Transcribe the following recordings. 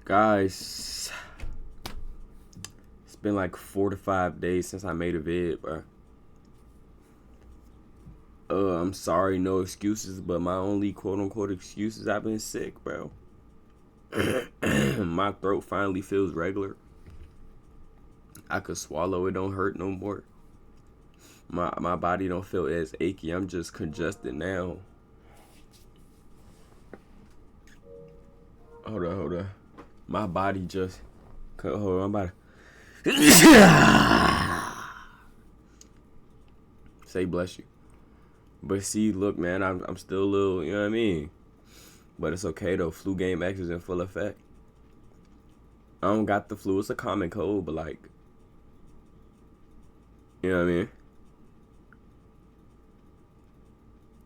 Guys, it's been like 4 to 5 days since I made a vid, bro. I'm sorry, no excuses, but my only quote-unquote excuse is I've been sick, bro. My throat finally feels regular. I could swallow, it don't hurt no more. My body don't feel as achy. I'm just congested now. Hold on. My body just... Hold on, I'm about to... Say bless you. But see, look, man, I'm still a little, you know what I mean? But it's okay, though. Thtman.x is in full effect. I don't got the flu. It's a common cold, but like... You know what I mean?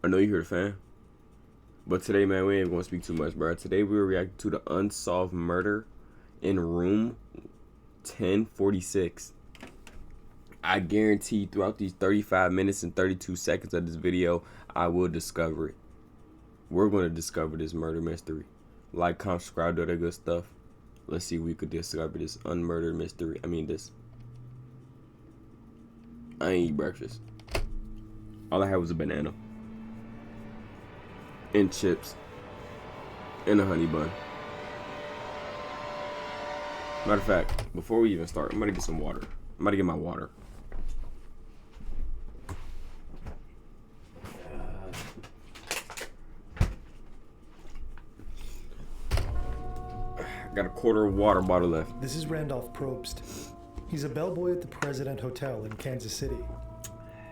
I know you hear the fan. But today, man, we ain't going to speak too much, bro. Today, we're reacting to the unsolved murder in room 1046. I guarantee throughout these 35 minutes and 32 seconds of this video, I will discover it. We're going to discover this murder mystery. Like, comment, subscribe, do that good stuff. Let's see if we could discover this unmurdered mystery. I ain't eat breakfast. All I had was a banana. And chips. And a honey bun. Matter of fact, before we even start, I'm going to get some water. I'm about to get my water. Got a quarter of water bottle left. This is Randolph Probst. He's a bellboy at the President Hotel in Kansas City.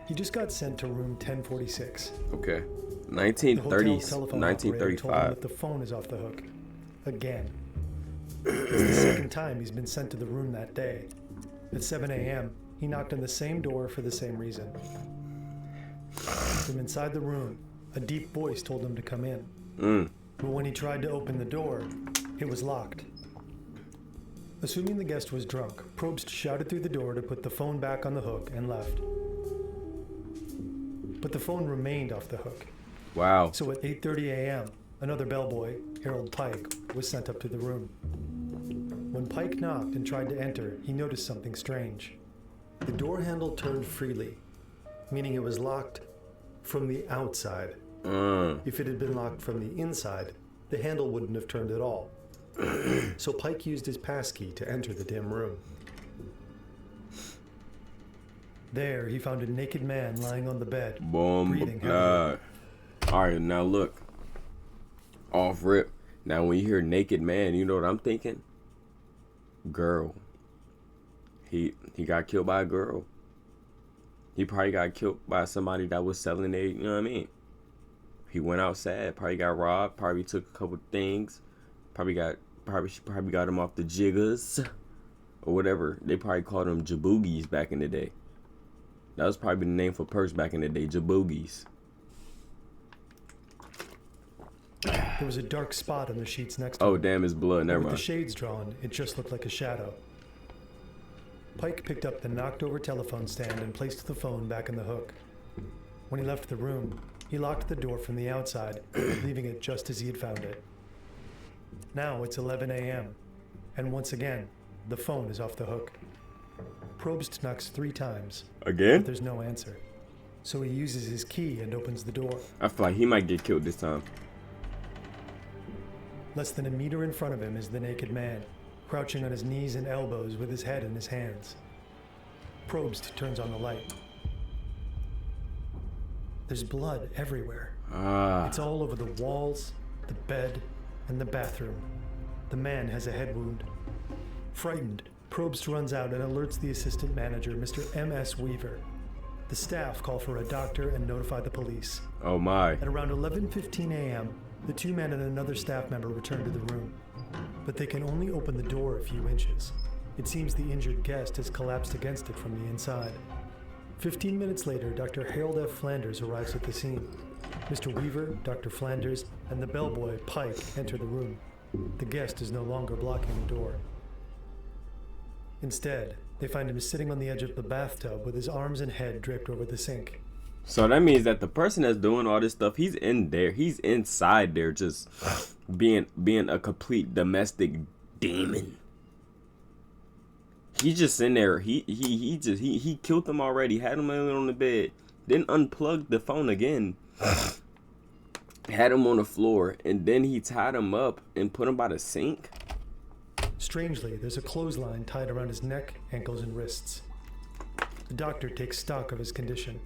He just got sent to room 1046. Okay. 1930s, 1935. Told him that the phone is off the hook. Again. It's the second time he's been sent to the room that day. At 7 a.m., he knocked on the same door for the same reason. From inside the room, a deep voice told him to come in. But when he tried to open the door, it was locked. Assuming the guest was drunk, Probst shouted through the door to put the phone back on the hook and left. But the phone remained off the hook. Wow. So at 8:30 a.m., another bellboy, Harold Pike, was sent up to the room. When Pike knocked and tried to enter, he noticed something strange. The door handle turned freely, meaning it was locked from the outside. If it had been locked from the inside, the handle wouldn't have turned at all. So Pike used his passkey to enter the dim room. There, he found a naked man lying on the bed, breathing heavily. Alright, now look. Off rip. Now when you hear naked man, you know what I'm thinking? Girl. He got killed by a girl. He probably got killed by somebody that was selling a, you know what I mean? He went out sad, probably got robbed, probably took a couple things, probably got him off the jiggers or whatever. They probably called them jaboogies back in the day. That was probably the name for perks back in the day, jaboogies. There was a dark spot on the sheets next to Oh, him. damn, it's blood. Never mind. With the shades drawn, it just looked like a shadow. Pike picked up the knocked-over telephone stand and placed the phone back in the hook. When he left the room, he locked the door from the outside, leaving it just as he had found it. Now it's 11 a.m., and once again, the phone is off the hook. Probst knocks 3 times. Again? But there's no answer. So he uses his key and opens the door. I feel like he might get killed this time. Less than a meter in front of him is the naked man, crouching on his knees and elbows with his head in his hands. Probst turns on the light. There's blood everywhere. It's all over the walls, the bed, and the bathroom. The man has a head wound. Frightened, Probst runs out and alerts the assistant manager, Mr. M.S. Weaver. The staff call for a doctor and notify the police. Oh my. At around 11:15 a.m., the 2 men and another staff member return to the room. But they can only open the door a few inches. It seems the injured guest has collapsed against it from the inside. 15 minutes later, Dr. Harold F. Flanders arrives at the scene. Mr. Weaver, Dr. Flanders, and the bellboy, Pike, enter the room. The guest is no longer blocking the door. Instead, they find him sitting on the edge of the bathtub with his arms and head draped over the sink. So that means that the person that's doing all this stuff, he's in there. He's inside there just being a complete domestic demon. He's just in there. He killed them already. Had him laying on the bed. Then unplugged the phone again. Had him on the floor, and then he tied him up and put him by the sink. Strangely, there's a clothesline tied around his neck, ankles, and wrists. The doctor takes stock of his condition.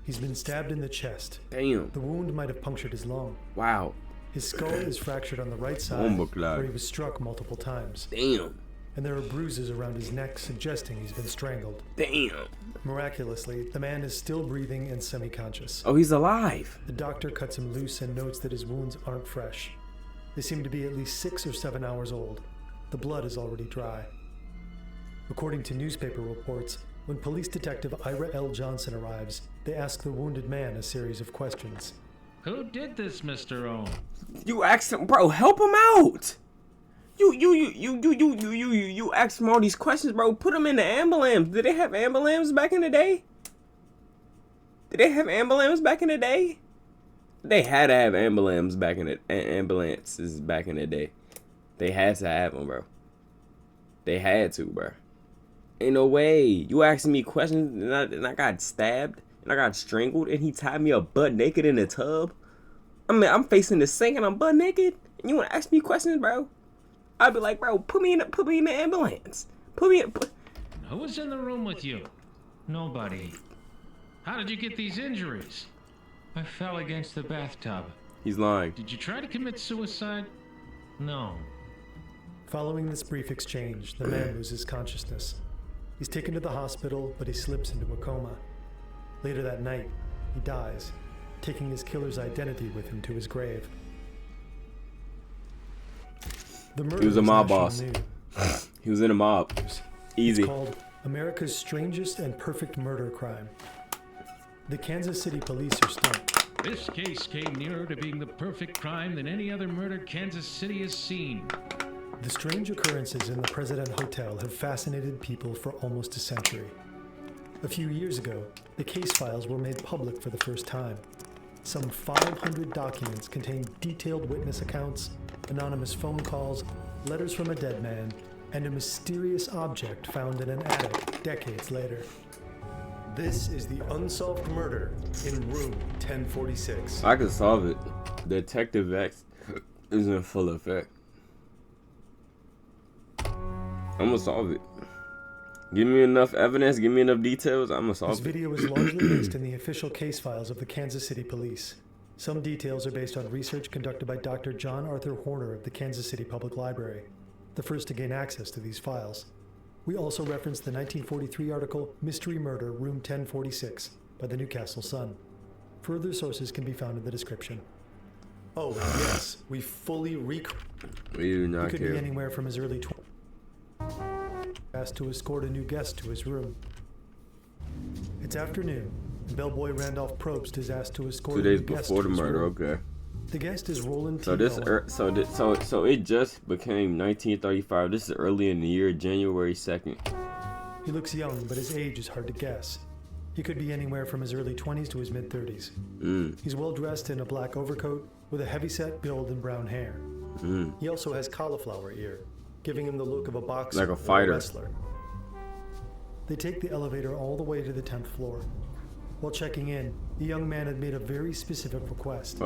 He's been stabbed in the chest. Damn. The wound might have punctured his lung. Wow. His skull is fractured on the right side, where he was struck multiple times. Damn. And there are bruises around his neck suggesting he's been strangled. Damn. Miraculously, the man is still breathing and semi-conscious. Oh, he's alive. The doctor cuts him loose and notes that his wounds aren't fresh. They seem to be at least 6 or 7 hours old. The blood is already dry. According to newspaper reports, when police detective Ira L. Johnson arrives, they ask the wounded man a series of questions. Who did this, Mr. Owen? You asked him, bro, help him out. You asked him all these questions, bro. Put him in the ambulance. Did they have ambulance back in the day? They had to have ambulances back in the day. They had to have them, bro. They had to, bro. Ain't no way. You asking me questions and I got stabbed and I got strangled and he tied me up butt naked in the tub. I mean, I'm facing the sink and I'm butt naked and you want to ask me questions, bro? I'd be like, bro, put me in the ambulance. Who was in the room with you? Nobody. How did you get these injuries? I fell against the bathtub. He's lying. Did you try to commit suicide? No. Following this brief exchange, the man loses consciousness. He's taken to the hospital, but he slips into a coma. Later that night, he dies, taking his killer's identity with him to his grave. The murder He was a mob boss. news. He was in a mob. Easy. It's called America's Strangest and Perfect Murder Crime. The Kansas City police are stumped. This case came nearer to being the perfect crime than any other murder Kansas City has seen. The strange occurrences in the President Hotel have fascinated people for almost a century. A few years ago, the case files were made public for the first time. Some 500 documents contain detailed witness accounts, anonymous phone calls, letters from a dead man, and a mysterious object found in an attic decades later. This is the unsolved murder in room 1046. I can solve it. Detective X is in full effect. I'm gonna solve it. Give me enough evidence, give me enough details, I'm gonna solve This it. video is largely based in the official case files of the Kansas City Police. Some details are based on research conducted by Dr. John Arthur Horner of the Kansas City Public Library, the first to gain access to these files. We also reference the 1943 article Mystery Murder, Room 1046 by the Newcastle Sun. Further sources can be found in the description. Oh, and yes, we fully We do not He could care. be anywhere from his early 20s. Asked to escort a new guest to his room. It's afternoon, and bellboy Randolph Probst is asked to escort 2 a new days guest before to the his murder, room. okay. The guest is Roland T. So this, Owen. so it just became 1935. This is early in the year, January 2nd. He looks young, but his age is hard to guess. He could be anywhere from his early 20s to his mid-30s. He's well dressed in a black overcoat with a heavyset build and brown hair. He also has cauliflower ear, giving him the look of a boxer Like a or fighter. wrestler. They take the elevator all the way to the 10th floor. While checking in, the young man had made a very specific request.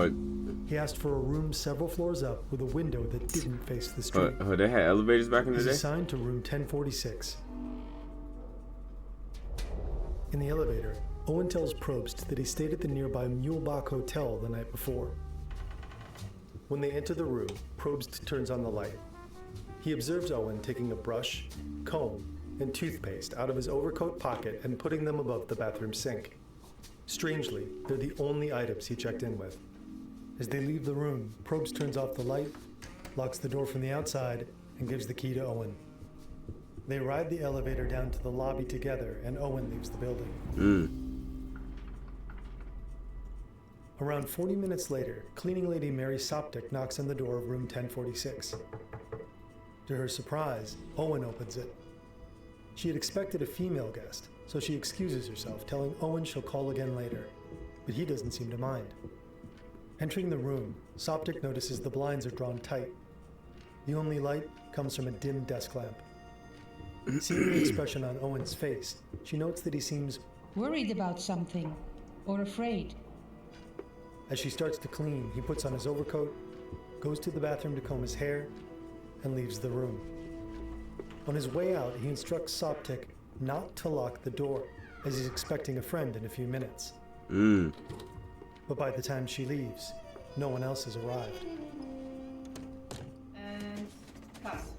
He asked for a room several floors up with a window that didn't face the street. They had elevators back in the He's day? assigned to room 1046. In the elevator, Owen tells Probst that he stayed at the nearby Mulebach Hotel the night before. When they enter the room, Probst turns on the light. He observes Owen taking a brush, comb, and toothpaste out of his overcoat pocket and putting them above the bathroom sink. Strangely, they're the only items he checked in with. As they leave the room, Probst turns off the light, locks the door from the outside, and gives the key to Owen. They ride the elevator down to the lobby together, and Owen leaves the building. Around 40 minutes later, cleaning lady Mary Soptic knocks on the door of room 1046. To her surprise, Owen opens it. She had expected a female guest, so she excuses herself, telling Owen she'll call again later, but he doesn't seem to mind. Entering the room, Soptic notices the blinds are drawn tight. The only light comes from a dim desk lamp. Seeing the expression on Owen's face, she notes that he seems Worried about something, or afraid. As she starts to clean, he puts on his overcoat, goes to the bathroom to comb his hair, and leaves the room. On his way out, he instructs Soptic not to lock the door, as he's expecting a friend in a few minutes. But by the time she leaves, no one else has arrived. And pass.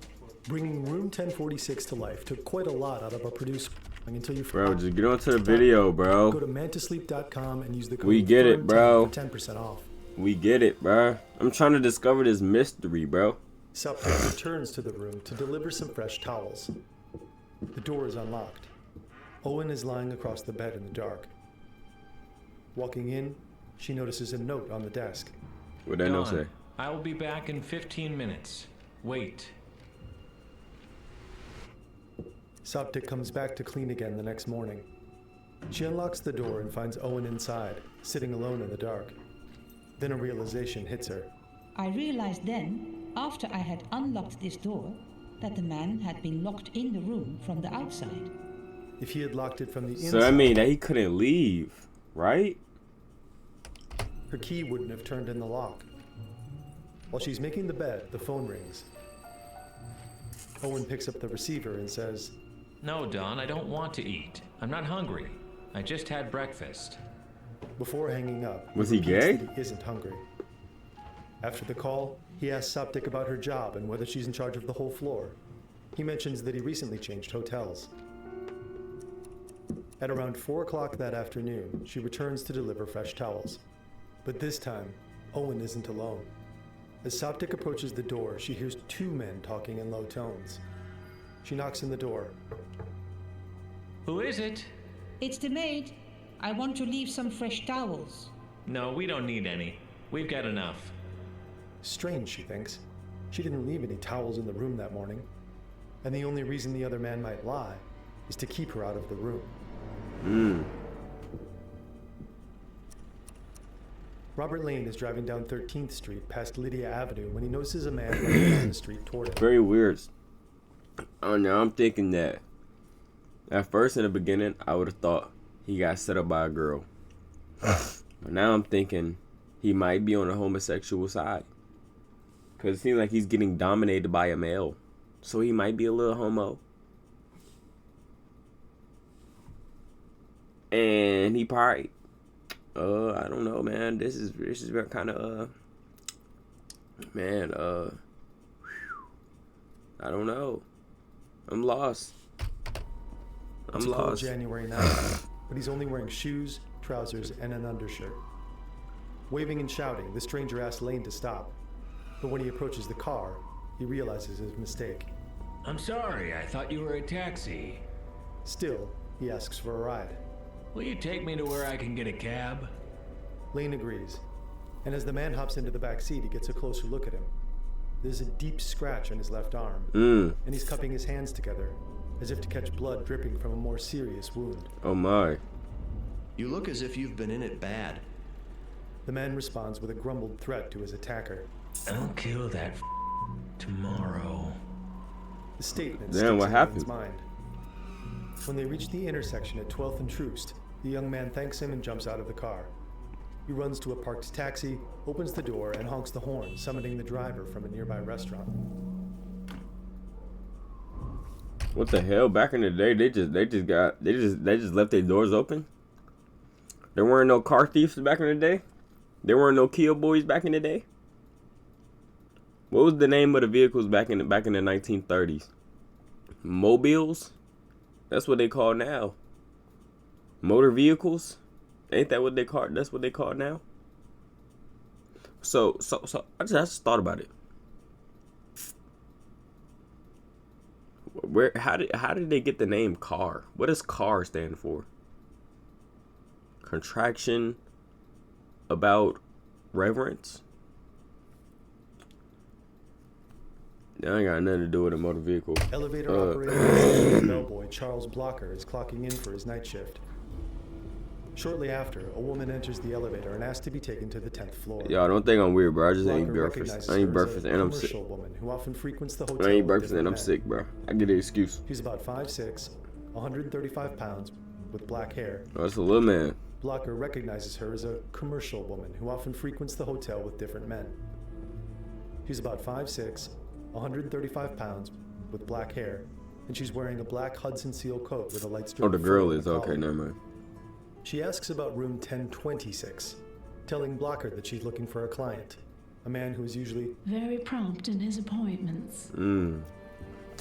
Bringing room 1046 to life took quite a lot out of our producer until you Bro, just get onto the video, bro. Go to mantasleep.com and use the code We get it, bro. for 10% off. We get it, bro. I'm trying to discover this mystery, bro. Soptic returns to the room to deliver some fresh towels. The door is unlocked. Owen is lying across the bed in the dark. Walking in, she notices a note on the desk. What that note say? I will be back in 15 minutes. Wait. Soptic comes back to clean again the next morning. She unlocks the door and finds Owen inside, sitting alone in the dark. Then a realization hits her. I realized then, after I had unlocked this door, that the man had been locked in the room from the outside. If he had locked it from the inside, So I mean that he couldn't leave, right? her key wouldn't have turned in the lock. While she's making the bed, the phone rings. Owen picks up the receiver and says, No, Don, I don't want to eat. I'm not hungry. I just had breakfast. before hanging up, Was he repeats gay? that he isn't hungry. After the call, he asks Soptic about her job and whether she's in charge of the whole floor. He mentions that he recently changed hotels. At around 4 o'clock that afternoon, she returns to deliver fresh towels. But this time, Owen isn't alone. As Soptic approaches the door, she hears 2 men talking in low tones. She knocks on the door. Who is it? It's the maid. I want to leave some fresh towels. No, we don't need any. We've got enough. Strange, she thinks. She didn't leave any towels in the room that morning. And the only reason the other man might lie is to keep her out of the room. Robert Lane is driving down 13th Street past Lydia Avenue when he notices a man running down the street toward him. Very weird. Oh, now I'm thinking that at first in the beginning, I would have thought he got set up by a girl. But now I'm thinking he might be on the homosexual side. Because it seems like he's getting dominated by a male. So he might be a little homo. And he probably, I don't know, man. This is kind of, I don't know. I'm lost. It's a cold January night, but he's only wearing shoes, trousers, and an undershirt. Waving and shouting, the stranger asks Lane to stop. But when he approaches the car, he realizes his mistake. I'm sorry, I thought you were a taxi. Still, he asks for a ride. Will you take me to where I can get a cab? Lane agrees, and as the man hops into the back seat, he gets a closer look at him. There's a deep scratch on his left arm, and he's cupping his hands together, as if to catch blood dripping from a more serious wound. Oh my. You look as if you've been in it bad. The man responds with a grumbled threat to his attacker. I'll kill that tomorrow. The statement Damn, sticks what in happened? Lane's mind. When they reach the intersection at 12th and Troost, the young man thanks him and jumps out of the car. He runs to a parked taxi, opens the door, and honks the horn, summoning the driver from a nearby restaurant. What the hell? Back in the day, they just left their doors open. There weren't no car thieves back in the day. There weren't no Kia boys back in the day. What was the name of the vehicles back in the 1930s? Mobiles? That's what they call now. Motor vehicles? Ain't that what they call? That's what they call now. So I just thought about it. How did they get the name car? What does car stand for? Contraction about reverence? That ain't got nothing to do with a motor vehicle. Elevator operator and bellboy Charles Blocker is clocking in for his night shift. Shortly after, a woman enters the elevator and asks to be taken to the 10th floor. Y'all don't think I'm weird, bro. I just ain't Blocker breakfast. recognizes I ain't her as breakfast a and I'm sick. commercial woman who often frequents the hotel I ain't with breakfast and different I'm men. sick, bro. I get the excuse. She's about 5'6", 135 pounds, with black hair. Oh, that's a little man. Blocker recognizes her as a commercial woman who often frequents the hotel with different men. She's about 5'6", 135 pounds, with black hair, and she's wearing a black Hudson Seal coat with a light strip. Oh, the of girl fur on is the okay. collar. Never mind. She asks about room 1026, telling Blocker that she's looking for a client, a man who is usually very prompt in his appointments.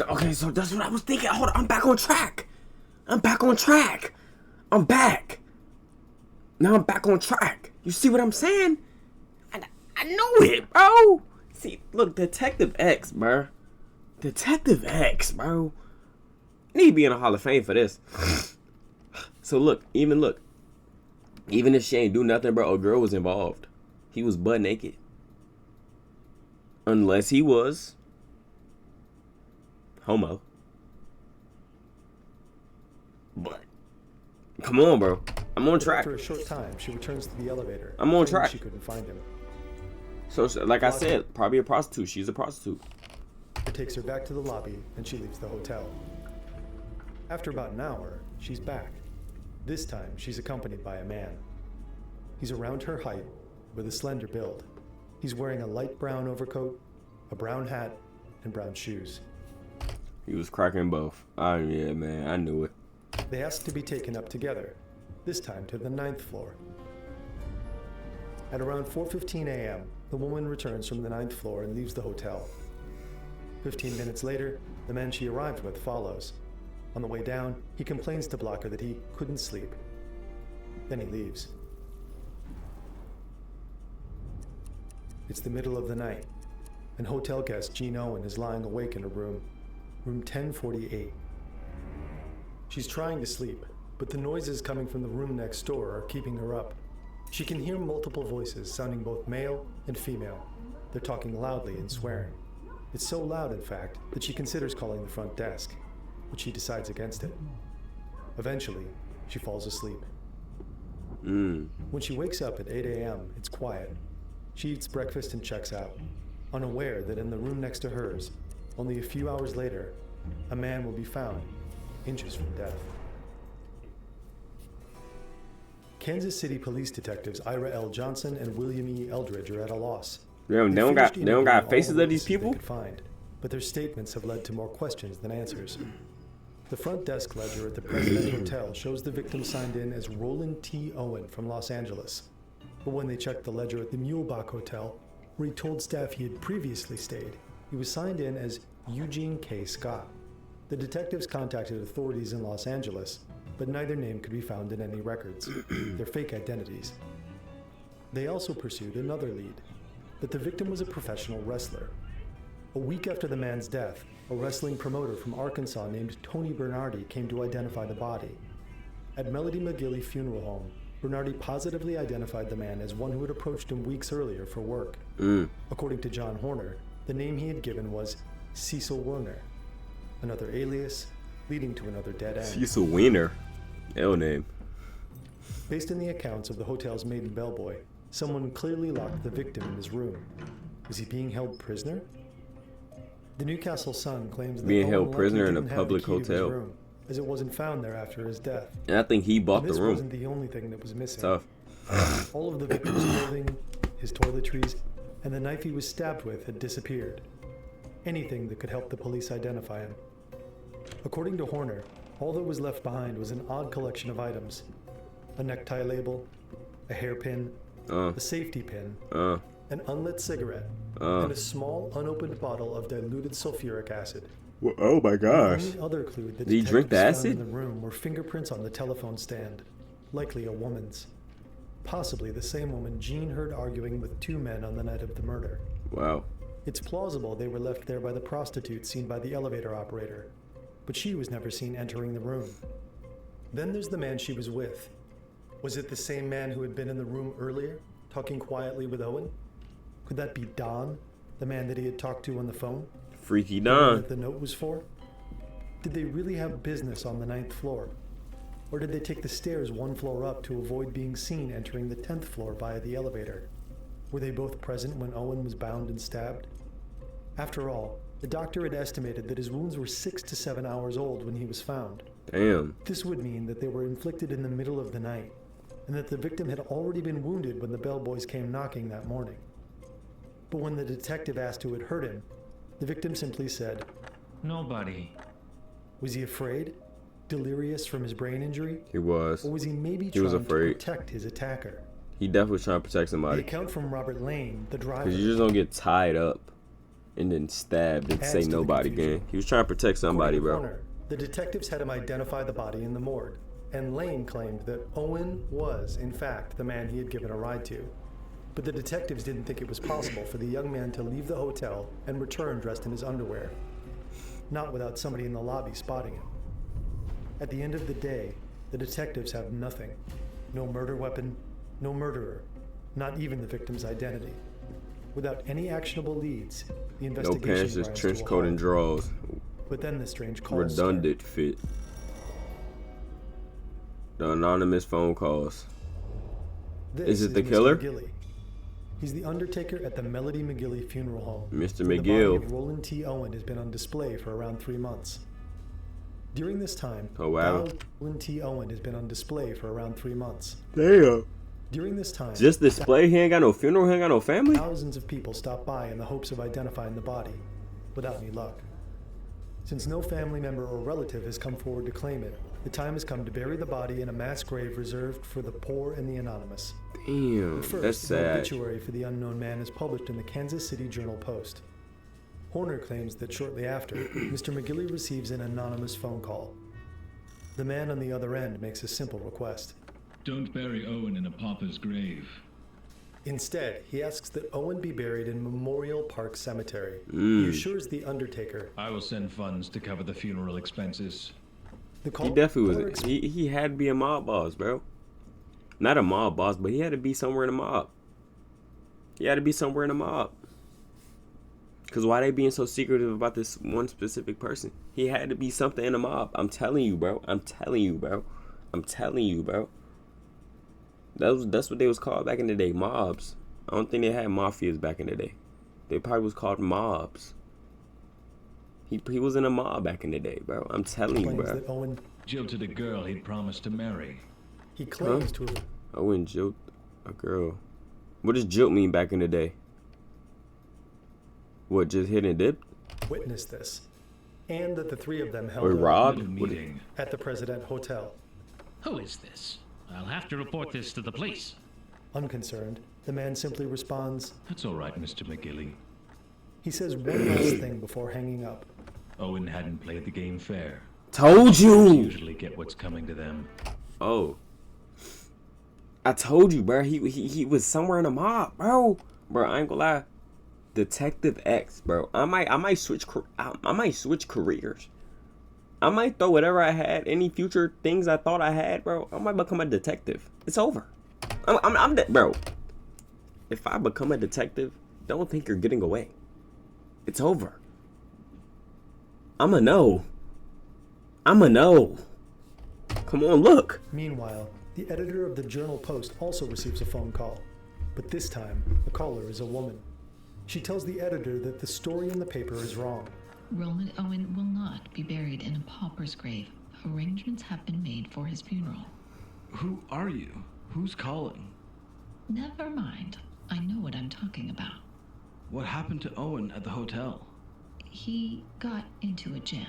Okay, so that's what I was thinking. Hold on, I'm back on track. I'm back on track. I'm back. Now I'm back on track. You see what I'm saying? I know it, bro. See, look, Detective X, bro. Detective X, bro. Need to be in a Hall of Fame for this. So look, even if she ain't do nothing, bro, a girl was involved. He was butt naked. Unless he was homo. But come on, bro. I'm on track. After a short time, she returns to the elevator. I'm on claiming track. She couldn't find him. So like I said, probably a prostitute. She's a prostitute. It takes her back to the lobby, and she leaves the hotel. After about an hour, she's back. This time, she's accompanied by a man. He's around her height, with a slender build. He's wearing a light brown overcoat, a brown hat, and brown shoes. He was cracking both. Oh yeah, man, I knew it. They ask to be taken up together, this time to the 9th floor. At around 4:15 a.m., the woman returns from the 9th floor and leaves the hotel. 15 minutes later, the man she arrived with follows. On the way down, he complains to Blocker that he couldn't sleep. Then he leaves. It's the middle of the night, and hotel guest Jean Owen is lying awake in her room 1048. She's trying to sleep, but the noises coming from the room next door are keeping her up. She can hear multiple voices sounding both male and female. They're talking loudly and swearing. It's so loud, in fact, that she considers calling the front desk, but she decides against it. Eventually, she falls asleep. When she wakes up at 8 a.m., it's quiet. She eats breakfast and checks out, unaware that in the room next to hers, only a few hours later, a man will be found, inches from death. Kansas City police detectives Ira L. Johnson and William E. Eldridge are at a loss. They don't got faces of these people? They could find, but their statements have led to more questions than answers. The front desk ledger at the President Hotel shows the victim signed in as Roland T. Owen from Los Angeles. But when they checked the ledger at the Mulebach Hotel, where he told staff he had previously stayed, he was signed in as Eugene K. Scott. The detectives contacted authorities in Los Angeles, but neither name could be found in any records. They're fake identities. They also pursued another lead, that the victim was a professional wrestler. A week after the man's death, a wrestling promoter from Arkansas named Tony Bernardi came to identify the body. At Melody McGilly Funeral Home, Bernardi positively identified the man as one who had approached him weeks earlier for work. According to John Horner, the name he had given was Cecil Werner, another alias leading to another dead end. Cecil Wiener. L name. Based on the accounts of the hotel's maiden bellboy, someone clearly locked the victim in his room. Was he being held prisoner? The Newcastle Sun claims that Being Owen held likely prisoner in a didn't have the public key to his hotel. room, as it wasn't found there after his death. And I think he bought And the this room. wasn't the only thing that was missing. Tough. All of the victim's clothing, his toiletries, and the knife he was stabbed with had disappeared. Anything that could help the police identify him. According to Horner, all that was left behind was an odd collection of items. A necktie label, a hairpin, a safety pin, an unlit cigarette, and a small unopened bottle of diluted sulfuric acid. Well, oh my gosh. The only other clue that Did he drink the detectives found acid? in the room were fingerprints on the telephone stand, likely a woman's. Possibly the same woman Jean heard arguing with two men on the night of the murder. Wow. It's plausible they were left there by the prostitute seen by the elevator operator, but she was never seen entering the room. Then there's the man she was with. Was it the same man who had been in the room earlier, talking quietly with Owen? Could that be Don, the man that he had talked to on the phone? Freaky The one Don. that the note was for? Did they really have business on the 9th floor? Or did they take the stairs one floor up to avoid being seen entering the 10th floor via the elevator? Were they both present when Owen was bound and stabbed? After all, the doctor had estimated that his wounds were 6 to 7 hours old when he was found. Damn. This would mean that they were inflicted in the middle of the night, and that the victim had already been wounded when the bellboys came knocking that morning. But when the detective asked who had hurt him, the victim simply said, Nobody. was he afraid? Delirious from his brain injury? He was. Or was he maybe He was trying to afraid. protect his attacker? He definitely was trying to protect The somebody. account from Robert Lane, the driver, Because you just don't get tied up and then stabbed and Adds say to the nobody confusion. again. He was trying to protect somebody, according to bro. Warner, the detectives had him identify the body in the morgue, and Lane claimed that Owen was, in fact, the man he had given a ride to. But the detectives didn't think it was possible for the young man to leave the hotel and return dressed in his underwear, not without somebody in the lobby spotting him. At the end of the day, the detectives have nothing. No murder weapon, no murderer, not even the victim's identity. Without any actionable leads, the No investigation pants, just grinds trench to a coat and halt. drawers. But then the strange call Redundant fit. The anonymous phone calls. This Is it the Mr. killer? McGilly. He's the undertaker at the Melody McGilly Funeral Home. Mr. where the McGill. body of Roland T. Owen has been on display for around 3 months. During this time, Oh, wow. Roland T. Owen has been on display for around 3 months. Damn. During this time, Just display? He ain't got no funeral, he ain't got no family? thousands of people stop by in the hopes of identifying the body, without any luck. Since no family member or relative has come forward to claim it, the time has come to bury the body in a mass grave reserved for the poor and the anonymous. Damn, First, that's the sad. obituary for the unknown man is published in the Kansas City Journal-Post. Horner claims that shortly after, Mr. McGilly receives an anonymous phone call. The man on the other end makes a simple request. Don't bury Owen in a pauper's grave. Instead, he asks that Owen be buried in Memorial Park Cemetery. Mm. He assures the undertaker. I will send funds to cover the funeral expenses. The call He definitely caller was. He had to be a mob boss, bro. Not a mob boss, but he had to be somewhere in a mob. He had to be somewhere in a mob. Because why they being so secretive about this one specific person? He had to be something in a mob. I'm telling you, bro. I'm telling you, bro. I'm telling you, bro. That's what they was called back in the day, mobs. I don't think they had mafias back in the day. They probably was called mobs. He was in a mob back in the day, bro. I'm telling you, claims bro. that Owen, Jilted a girl he'd promised to marry. he claims to have Owen jilt a girl. What does jilt mean back in the day? What, just hit and dip? witnessed this, and that the three of them held Or a robbed? Little What- meeting. at the President Hotel. Who is this? I'll have to report this to the police. Unconcerned, the man simply responds. That's all right, Mr. McGilly. He says one last thing before hanging up. Owen hadn't played the game fair. Told you! Usually get what's coming to them. Oh. I told you, bro. He was somewhere in a mob, bro. Bro, I ain't gonna lie. Thtman.x, bro. I might switch careers. I might throw whatever I had, any future things I thought I had, bro. I might become a detective. It's over. I'm bro. If I become a detective, don't think you're getting away. It's over. I'ma know. Come on, look. Meanwhile, the editor of the Journal-Post also receives a phone call, but this time, the caller is a woman. She tells the editor that the story in the paper is wrong. Roland Owen will not be buried in a pauper's grave. Arrangements have been made for his funeral. Who are you? Who's calling? Never mind. I know what I'm talking about. What happened to Owen at the hotel? He got into a jam.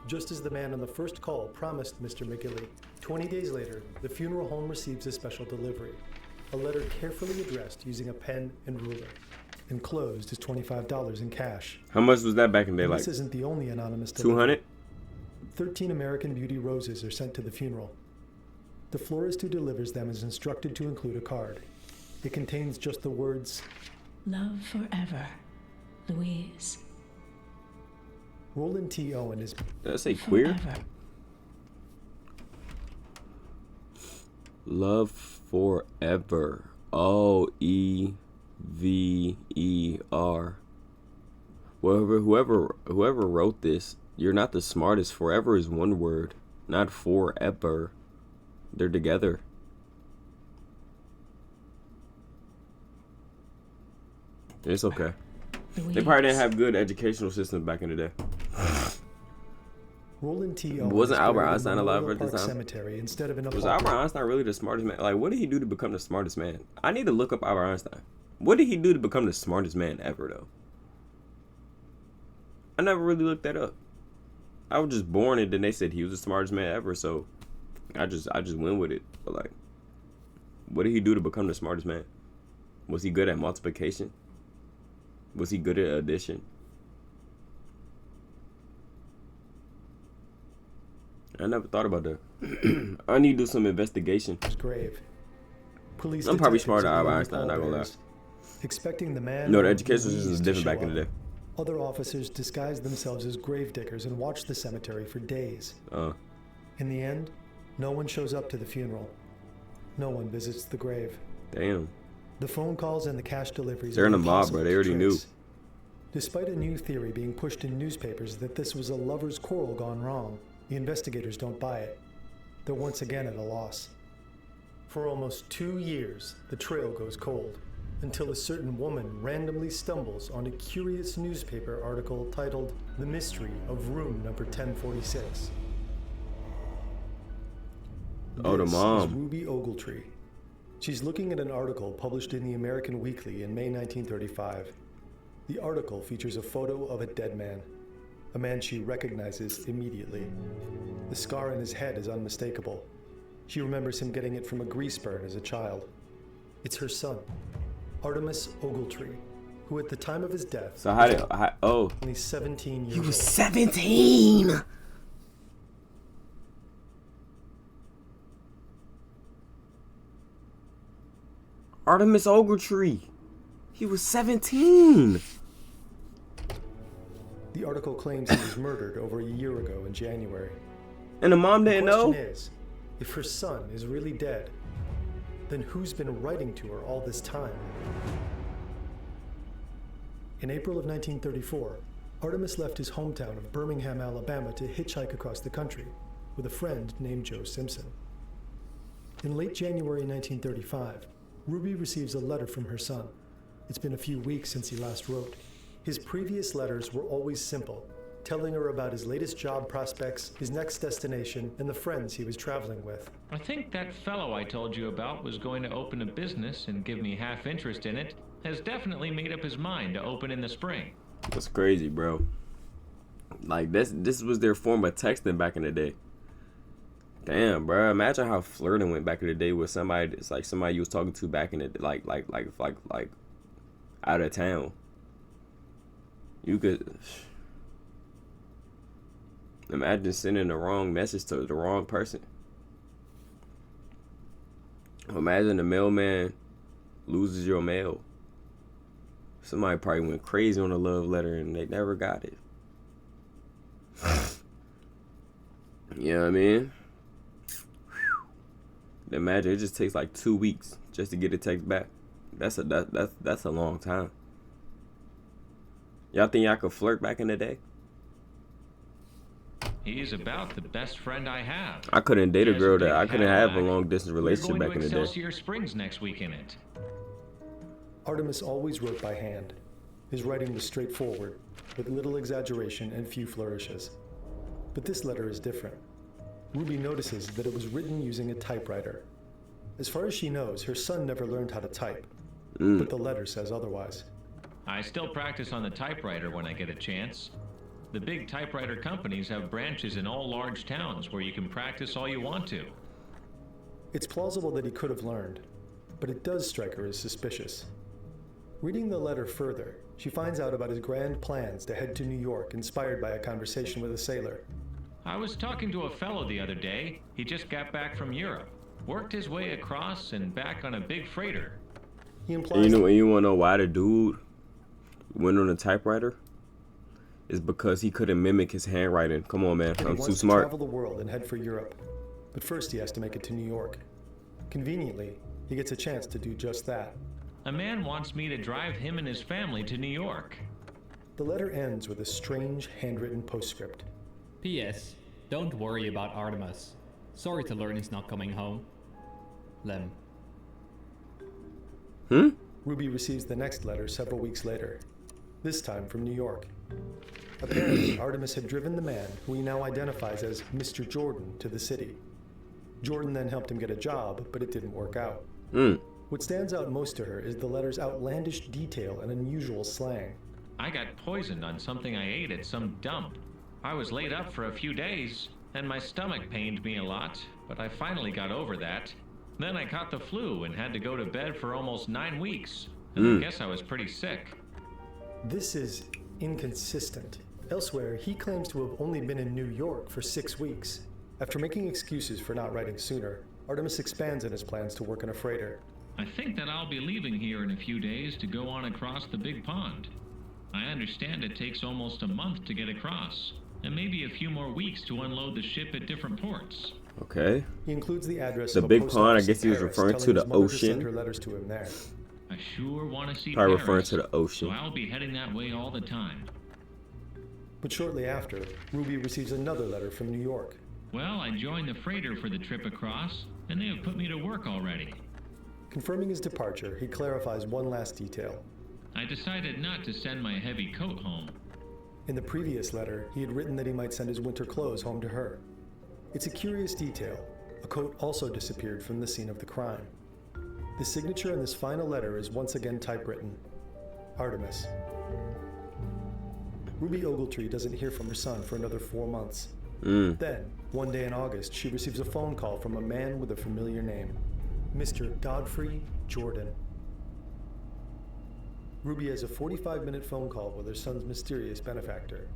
Just as the man on the first call promised Mr. McGilly, 20 days later, the funeral home receives a special delivery. A letter carefully addressed using a pen and ruler. Enclosed is $25 in cash. How much was that back in the day? And Like this isn't the only anonymous delivery. 200? 13 American Beauty roses are sent to the funeral. The florist who delivers them is instructed to include a card. It contains just the words, Love forever, Louise. Roland T. Owen is Did I say queer? Forever. Love forever. OEVER. Whoever wrote this, you're not the smartest. Forever is one word. Not forever. They're together. It's okay. They probably didn't have good educational systems back in the day. Roland T. Owens Wasn't Albert buried in Einstein alive Memorial at this Park time? Cemetery instead of in a Was pulpit. Albert Einstein really the smartest man? Like, what did he do to become the smartest man? I need to look up Albert Einstein. What did he do to become the smartest man ever, though? I never really looked that up. I was just born and then they said he was the smartest man ever, so I just went with it. But like, what did he do to become the smartest man? Was he good at multiplication? Was he good at addition? I never thought about that. I need to do some investigation. Grave. Police I'm probably detectives smarter than are Albert on Einstein, not gonna lie. pallbearers, expecting the man. No, the or education Louise system is to different show back in the up. day. Other officers disguised themselves as grave diggers and watched the cemetery for days. In the end, no one shows up to the funeral. No one visits the grave. Damn. The phone calls and the cash deliveries. They're are in the mob, impossible bro. They to already knew. trace. Despite a new theory being pushed in newspapers that this was a lover's quarrel gone wrong, the investigators don't buy it. They're once again at a loss. For almost 2 years, the trail goes cold, until a certain woman randomly stumbles on a curious newspaper article titled "The Mystery of Room Number 1046." Oh, the This mom. is Ruby Ogletree. She's looking at an article published in the American Weekly in May 1935. The article features a photo of a dead man, a man she recognizes immediately. The scar in his head is unmistakable. She remembers him getting it from a grease burn as a child. It's her son, Artemis Ogletree, who at the time of his death So how did only 17 years old. 17. Artemis Ogletree. He was 17. The article claims he was murdered over a year ago in January. And the mom The didn't question know? is, if her son is really dead, then who's been writing to her all this time? In April of 1934, Artemis left his hometown of Birmingham, Alabama to hitchhike across the country with a friend named Joe Simpson. In late January 1935, Ruby receives a letter from her son. It's been a few weeks since he last wrote. His previous letters were always simple, telling her about his latest job prospects, his next destination, and the friends he was traveling with. I think that fellow I told you about was going to open a business and give me half interest in it has definitely made up his mind to open in the spring. That's crazy, bro. Like, this was their form of texting back in the day. Damn, bro. Imagine how flirting went back in the day with somebody. It's like somebody you was talking to back in the like out of town. You could imagine sending the wrong message to the wrong person. Imagine the mailman loses your mail. Somebody probably went crazy on a love letter and they never got it. You know what I mean? Imagine it just takes like 2 weeks just to get a text back. That's a long time. Y'all think y'all could flirt back in the day? He's about the best friend I have. I couldn't date a He has girl big that I couldn't have a Cadillac. long distance relationship We're back in going the to day. Excelsior Springs next week in it. Artemis always wrote by hand. His writing was straightforward, with little exaggeration and few flourishes. But this letter is different. Ruby notices that it was written using a typewriter. As far as she knows, her son never learned how to type, but the letter says otherwise. I still practice on the typewriter when I get a chance. The big typewriter companies have branches in all large towns where you can practice all you want to. It's plausible that he could have learned, but it does strike her as suspicious. Reading the letter further, she finds out about his grand plans to head to New York, inspired by a conversation with a sailor. I was talking to a fellow the other day. He just got back from Europe. Worked his way across and back on a big freighter. He And implies you wanna know why the dude went on a typewriter? It's because he couldn't mimic his handwriting. Come on, man. that he I'm wants too to smart. travel the world and head for Europe. But first he has to make it to New York. Conveniently, he gets a chance to do just that. A man wants me to drive him and his family to New York. The letter ends with a strange handwritten postscript. P.S. Don't worry about Artemis. Sorry to learn he's not coming home. Lem. Ruby receives the next letter several weeks later, this time from New York. Apparently, Artemis had driven the man, who he now identifies as Mr. Jordan, to the city. Jordan then helped him get a job, but it didn't work out. What stands out most to her is the letter's outlandish detail and unusual slang. I got poisoned on something I ate at some dump. I was laid up for a few days, and my stomach pained me a lot, but I finally got over that. Then I caught the flu and had to go to bed for almost 9 weeks. And I guess I was pretty sick. This is inconsistent. Elsewhere, he claims to have only been in New York for 6 weeks. After making excuses for not writing sooner, Artemis expands on his plans to work on a freighter. I think that I'll be leaving here in a few days to go on across the big pond. I understand it takes almost a month to get across, and maybe a few more weeks to unload the ship at different ports. Okay. He includes the address The of a big post pond, I office guess in he was Paris, referring to telling the his mother to ocean. send her letters to him there. I sure want to see Probably Paris, referring to the ocean. so I'll be heading that way all the time. But shortly after, Ruby receives another letter from New York. Well, I joined the freighter for the trip across, and they have put me to work already. Confirming his departure, he clarifies one last detail. I decided not to send my heavy coat home. In the previous letter, he had written that he might send his winter clothes home to her. It's a curious detail. A coat also disappeared from the scene of the crime. The signature in this final letter is once again typewritten. Artemis. Ruby Ogletree doesn't hear from her son for another 4 months. Then, one day in August, she receives a phone call from a man with a familiar name, Mr. Godfrey Jordan. Ruby has a 45-minute phone call with her son's mysterious benefactor.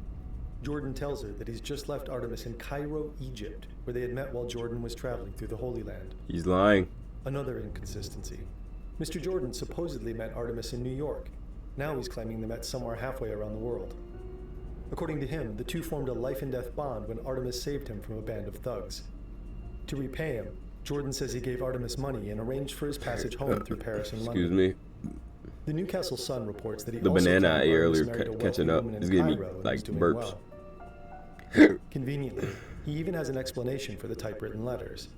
Jordan tells her that he's just left Artemis in Cairo, Egypt, where they had met while Jordan was traveling through the Holy Land. He's lying. Another inconsistency. Mr. Jordan supposedly met Artemis in New York. Now he's claiming they met somewhere halfway around the world. According to him, the two formed a life-and-death bond when Artemis saved him from a band of thugs. To repay him, Jordan says he gave Artemis money and arranged for his passage home through Paris and London. Excuse me. The Newcastle Sun reports that he The also banana claimed I ate Artemis earlier married a wealthy catching up. woman in It's giving me Cairo and like was doing burps. well. Conveniently, he even has an explanation for the typewritten letters.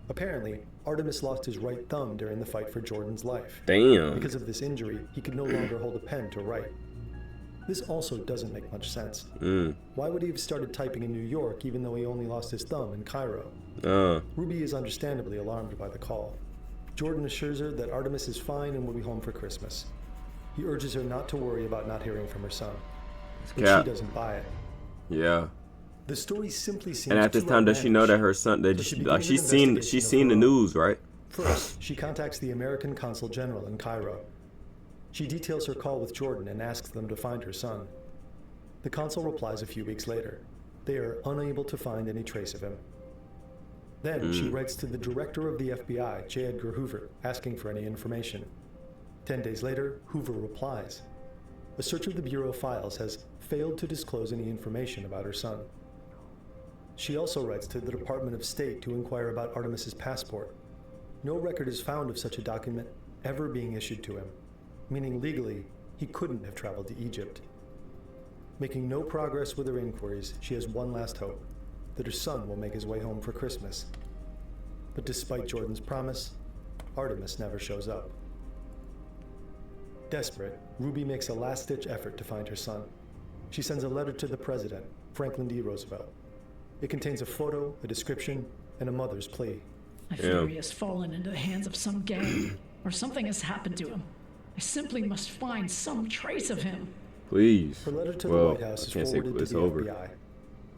Apparently, Artemis lost his right thumb during the fight for Jordan's life. Damn. Because of this injury, he could no longer hold a pen to write. This also doesn't make much sense. Why would he have started typing in New York even though he only lost his thumb in Cairo? Ruby is understandably alarmed by the call. Jordan assures her that Artemis is fine and will be home for Christmas. He urges her not to worry about not hearing from her son. But she doesn't buy it. Yeah. The story simply seems And at this time, does she know that her son? That she's seen the news, right? First, she contacts the American Consul General in Cairo. She details her call with Jordan and asks them to find her son. The consul replies a few weeks later. They are unable to find any trace of him. Then she writes to the director of the FBI, J. Edgar Hoover, asking for any information. 10 days later, Hoover replies. A search of the Bureau files has failed to disclose any information about her son. She also writes to the Department of State to inquire about Artemis's passport. No record is found of such a document ever being issued to him, meaning legally he couldn't have traveled to Egypt. Making no progress with her inquiries, she has one last hope, that her son will make his way home for Christmas. But despite Jordan's promise, Artemis never shows up. Desperate, Ruby makes a last-ditch effort to find her son. She sends a letter to the president, Franklin D. Roosevelt. It contains a photo, a description, and a mother's plea. I fear he has fallen into the hands of some gang, or something has happened to him. I simply must find some trace of him. Please. Her letter to the White House is forwarded to the FBI.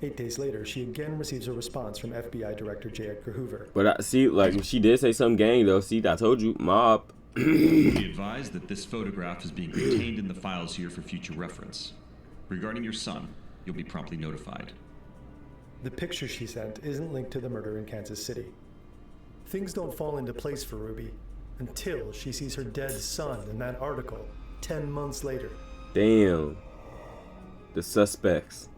8 days later, she again receives a response from FBI Director J. Edgar Hoover. But I see, like, she did say some gang, though. See, I told you, mob. Be advised that this photograph is being retained in the files here for future reference. Regarding your son, you'll be promptly notified. The picture she sent isn't linked to the murder in Kansas City. Things don't fall into place for Ruby until she sees her dead son in that article 10 months later. Damn. The suspects.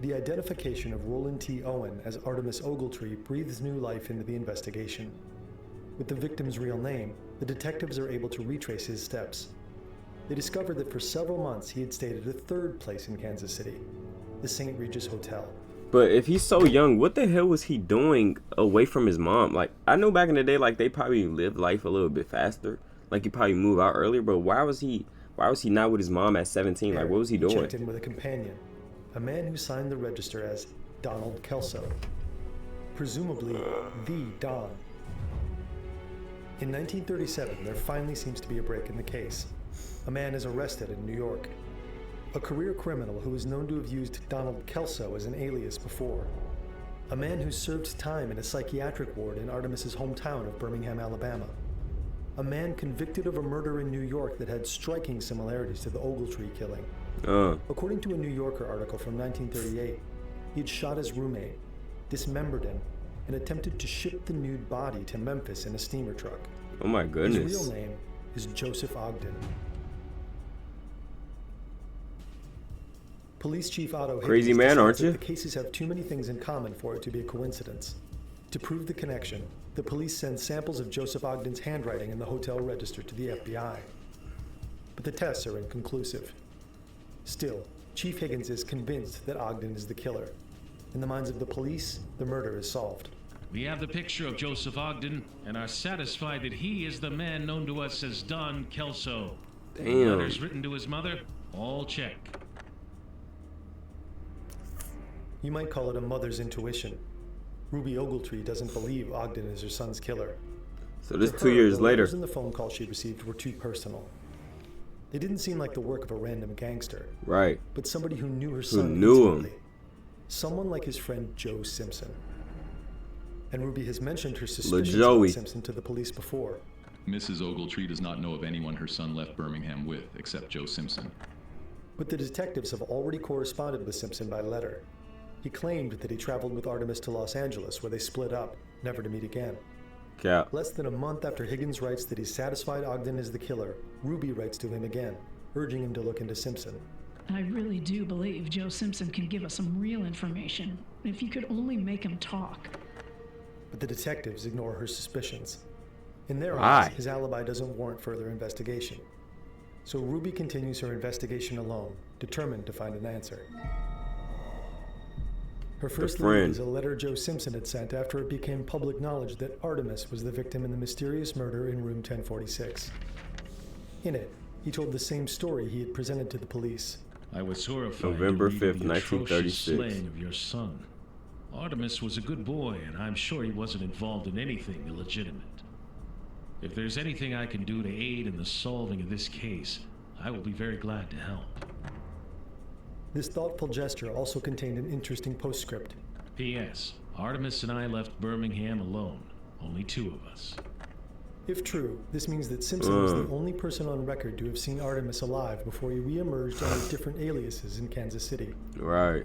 The identification of Roland T. Owen as Artemis Ogletree breathes new life into the investigation. With the victim's real name, the detectives are able to retrace his steps. They discovered that for several months he had stayed at a third place in Kansas City, the St. Regis Hotel. But if he's so young, what the hell was he doing away from his mom? Like, I know back in the day, like, they probably lived life a little bit faster. Like, he probably moved out earlier, but why was he not with his mom at 17? Like, what was he doing? Checked in with a companion, a man who signed the register as Donald Kelso, presumably the Don. In 1937, there finally seems to be a break in the case. A man is arrested in New York. A career criminal who is known to have used Donald Kelso as an alias before. A man who served time in a psychiatric ward in Artemis's hometown of Birmingham, Alabama. A man convicted of a murder in New York that had striking similarities to the Ogletree killing. According to a New Yorker article from 1938, he had shot his roommate, dismembered him, and attempted to ship the nude body to Memphis in a steamer truck. Oh my goodness. His real name is Joseph Ogden. Police Chief Otto Higgins Crazy man, aren't you? The cases have too many things in common for it to be a coincidence. To prove the connection, the police send samples of Joseph Ogden's handwriting in the hotel register to the FBI. But the tests are inconclusive. Still, Chief Higgins is convinced that Ogden is the killer. In the minds of the police, the murder is solved. We have the picture of Joseph Ogden and are satisfied that he is the man known to us as Don Kelso. Damn. Letters written to his mother, all check. You might call it a mother's intuition. Ruby Ogletree doesn't believe Ogden is her son's killer. So this To 2 her, years the later. letters and the phone call she received were too personal. They didn't seem like the work of a random gangster. Right. But somebody who knew her son knew him. intimately. Someone like his friend Joe Simpson. And Ruby has mentioned her suspicions about Simpson to the police before. Mrs. Ogletree does not know of anyone her son left Birmingham with, except Joe Simpson. But the detectives have already corresponded with Simpson by letter. He claimed that he traveled with Artemis to Los Angeles, where they split up, never to meet again. Cap. Less than a month after Higgins writes that he's satisfied Ogden is the killer, Ruby writes to him again, urging him to look into Simpson. I really do believe Joe Simpson can give us some real information, if you could only make him talk. But the detectives ignore her suspicions. In their Why? eyes, his alibi doesn't warrant further investigation. So Ruby continues her investigation alone, determined to find an answer. Her first lead is a letter Joe Simpson had sent after it became public knowledge that Artemis was the victim in the mysterious murder in room 1046. In it, he told the same story he had presented to the police. I was horrified November to read 5th, of the atrocious 1936. slaying of your son. Artemis was a good boy, and I'm sure he wasn't involved in anything illegitimate. If there's anything I can do to aid in the solving of this case, I will be very glad to help. This thoughtful gesture also contained an interesting postscript. P.S. Artemis and I left Birmingham alone. Only two of us. If true, this means that Simpson was the only person on record to have seen Artemis alive before he re-emerged under different aliases in Kansas City. Right.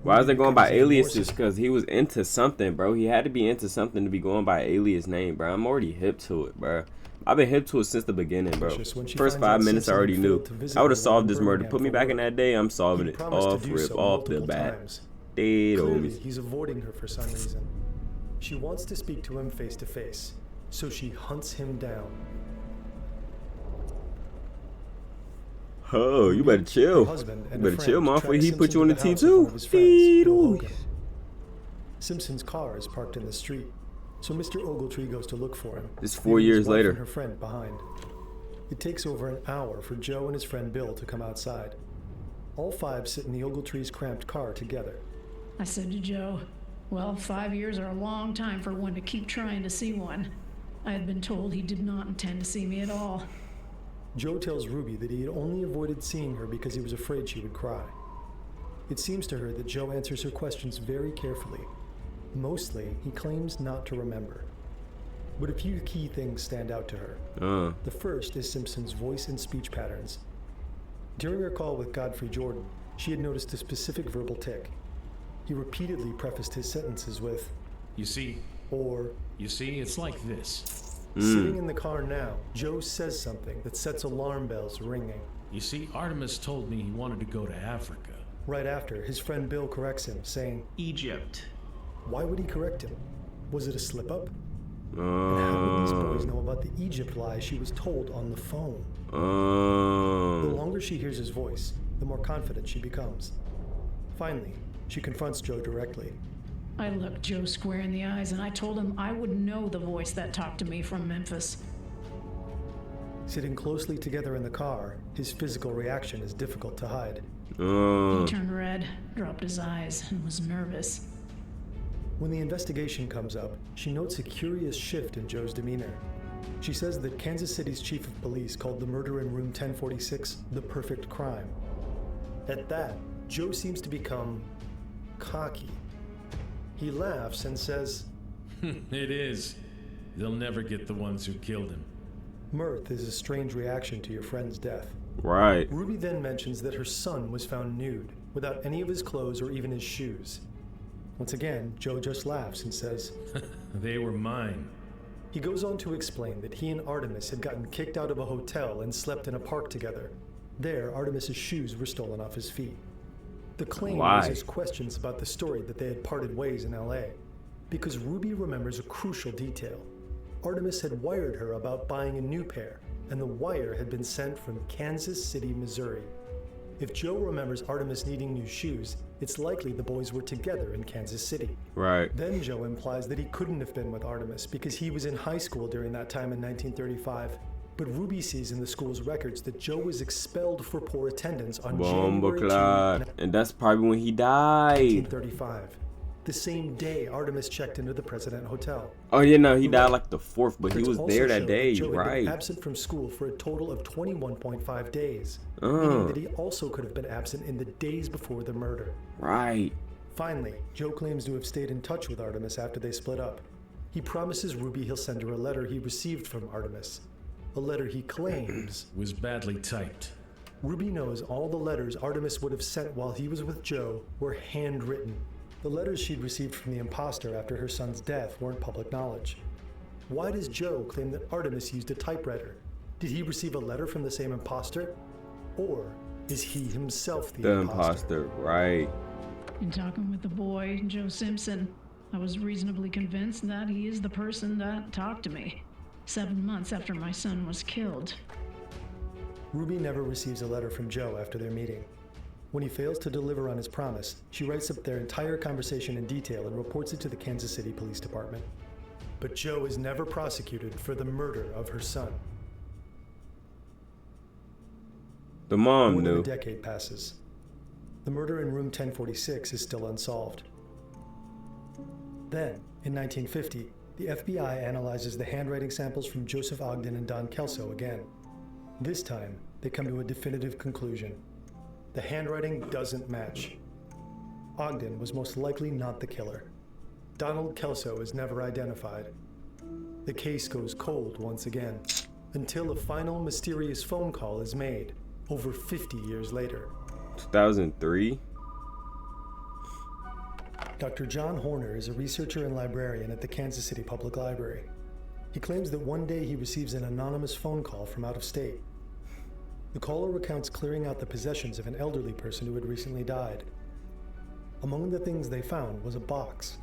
Why is they going by aliases? Because he was into something, bro. He had to be into something to be going by alias name, bro. I'm already hip to it, bro. I've been hip to it since the beginning, bro. First 5 minutes I already knew. I would have solved this murder. Put me back in that day, I'm solving it. Off rip, off the bat. Clearly, he's avoiding her for some reason. She wants to speak to him face to face, so she hunts him down. Oh, you better chill. You better chill, motherfucker. He put you on the T2. Simpson's car is parked in the street, so Mr. Ogletree goes to look for him. This 4 years later. And her friend behind. It takes over an hour for Joe and his friend Bill to come outside. All five sit in the Ogletree's cramped car together. I said to Joe, well, 5 years are a long time for one to keep trying to see one. I had been told he did not intend to see me at all. Joe tells Ruby that he had only avoided seeing her because he was afraid she would cry. It seems to her that Joe answers her questions very carefully. Mostly, he claims not to remember. But a few key things stand out to her. The first is Simpson's voice and speech patterns. During her call with Godfrey Jordan, she had noticed a specific verbal tic. He repeatedly prefaced his sentences with, "You see," or, "You see, it's like this." Sitting in the car now, Joe says something that sets alarm bells ringing. "You see, Artemis told me he wanted to go to Africa." Right after, his friend Bill corrects him, saying, Egypt. Why would he correct him? Was it a slip-up? And how would these boys know about the Egypt lie she was told on the phone? The longer she hears his voice, the more confident she becomes. Finally, She confronts Joe directly. I looked Joe square in the eyes and I told him I would know the voice that talked to me from Memphis. Sitting closely together in the car, his physical reaction is difficult to hide. He turned red, dropped his eyes, and was nervous. When the investigation comes up, she notes a curious shift in Joe's demeanor. She says that Kansas City's chief of police called the murder in room 1046 the perfect crime. At that, Joe seems to become cocky. He laughs and says, It is. They'll never get the ones who killed him. Mirth is a strange reaction to your friend's death. Right. Ruby then mentions that her son was found nude, without any of his clothes or even his shoes. Once again, Joe just laughs and says, They were mine. He goes on to explain that he and Artemis had gotten kicked out of a hotel and slept in a park together. There, Artemis's shoes were stolen off his feet. The claim raises questions about the story that they had parted ways in LA, because Ruby remembers a crucial detail. Artemis had wired her about buying a new pair, and the wire had been sent from Kansas City, Missouri. If Joe remembers Artemis needing new shoes, it's likely the boys were together in Kansas City. Right. Then Joe implies that he couldn't have been with Artemis because he was in high school during that time in 1935. But Ruby sees in the school's records that Joe was expelled for poor attendance on January 2, and that's probably when he died. 1935. The same day Artemis checked into the President Hotel. Oh yeah, no, he died like the 4th, but he was there that day, Joe had right? been absent from school for a total of 21.5 days, meaning that he also could have been absent in the days before the murder. Right. Finally, Joe claims to have stayed in touch with Artemis after they split up. He promises Ruby he'll send her a letter he received from Artemis. A letter he claims was badly typed. Ruby knows all the letters Artemis would have sent while he was with Joe were handwritten. The letters she'd received from the imposter after her son's death weren't public knowledge. Why does Joe claim that Artemis used a typewriter? Did he receive a letter from the same imposter? Or is he himself the imposter? Right. In talking with the boy, Joe Simpson, I was reasonably convinced that he is the person that talked to me 7 months after my son was killed. Ruby never receives a letter from Joe after their meeting. When he fails to deliver on his promise, she writes up their entire conversation in detail and reports it to the Kansas City Police Department. But Joe is never prosecuted for the murder of her son. The mom More knew. than a decade passes. The murder in room 1046 is still unsolved. Then, in 1950, the FBI analyzes the handwriting samples from Joseph Ogden and Don Kelso again. This time, they come to a definitive conclusion. The handwriting doesn't match. Ogden was most likely not the killer. Donald Kelso is never identified. The case goes cold once again, until a final mysterious phone call is made, over 50 years later. 2003? Dr. John Horner is a researcher and librarian at the Kansas City Public Library. He claims that one day he receives an anonymous phone call from out of state. The caller recounts clearing out the possessions of an elderly person who had recently died. Among the things they found was a box.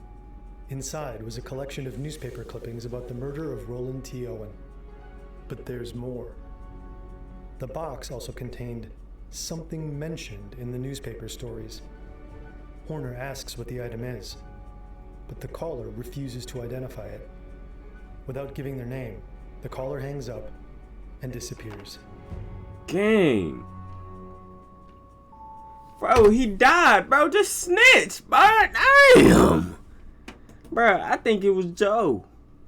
Inside was a collection of newspaper clippings about the murder of Roland T. Owen. But there's more. The box also contained something mentioned in the newspaper stories. Horner asks what the item is, but the caller refuses to identify it. Without giving their name, the caller hangs up and disappears. Gang. Bro, he died, bro. Just snitch, bro. Damn. Bro, I think it was Joe.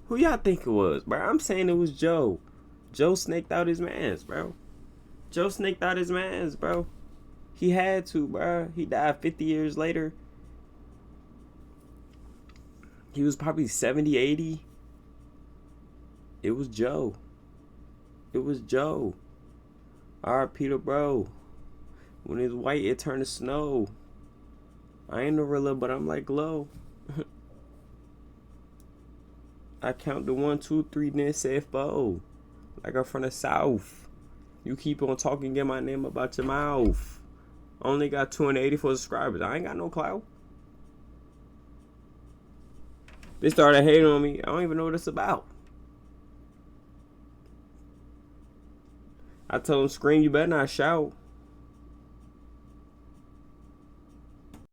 Who y'all think it was, bro? I'm saying it was Joe. Joe snaked out his mans, bro. Joe snaked out his mans, bro. He had to, bro. He died 50 years later. He was probably 70, 80. It was Joe. It was Joe. Alright, Peter, bro. When it's white, it turned to snow. I ain't no gorilla, but I'm like glow. I count the 1, 2, 3, then say 4. Like I'm from the South. You keep on talking, get my name about your mouth. I only got 284 subscribers. I ain't got no clout. They started hating on me. I don't even know what it's about. I told them, scream, you better not shout.